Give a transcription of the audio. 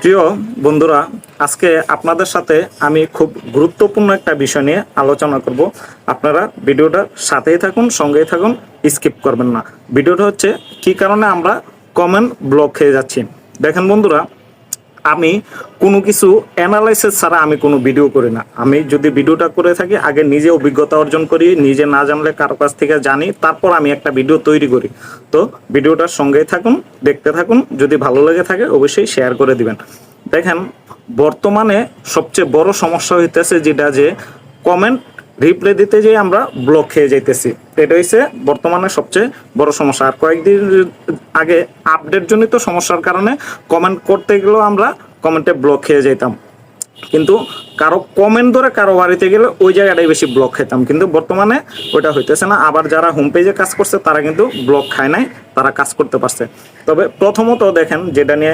প্রিয় বন্ধুরা, আজকে আপনাদের সাথে আমি খুব গুরুত্বপূর্ণ একটা বিষয় নিয়ে আলোচনা করব। আপনারা ভিডিওটা সাথেই থাকুন, সঙ্গেই থাকুন, স্কিপ করবেন না। ভিডিওটা হচ্ছে কি কারণে আমরা কমেন্ট ব্লক খেয়ে যাচ্ছি। দেখেন বন্ধুরা, আমি কোনো কিছু অ্যানালাইসিস ছাড়া আমি কোনো ভিডিও করি না। আমি যদি ভিডিওটা করে থাকি, আগে নিজে অভিজ্ঞতা অর্জন করি, নিজে না জানলে কারো কাছ থেকে জানি, তারপর আমি একটা ভিডিও তৈরি করি। তো ভিডিওটার সঙ্গেই থাকুন, দেখতে থাকুন, যদি ভালো লেগে থাকে অবশ্যই শেয়ার করে দিবেন। দেখেন, বর্তমানে সবচেয়ে বড় সমস্যা হইতেছে যেটা, যে কমেন্ট রিপ্লাই দিতে যেয়ে আমরা ব্লক খেয়ে যাইতেছি। এটা হচ্ছে বর্তমানে সবচেয়ে বড় সমস্যা। আর কয়েকদিন আগে আপডেট জনিত সমস্যার কারণে কমেন্ট করতে গেলেও আমরা কমেন্টে ব্লক খেয়ে যেতাম, কিন্তু কারো কমেন্ট ধরে কারো বাড়িতে গেলে ওই জায়গাটাই বেশি ব্লক খেতাম। কিন্তু বর্তমানে ওইটা হইতেছে না। আবার যারা হোম পেজে কাজ করছে তারা কিন্তু ব্লক খায় নাই, তারা কাজ করতে পারছে। তবে প্রথমত দেখেন, যেটা নিয়ে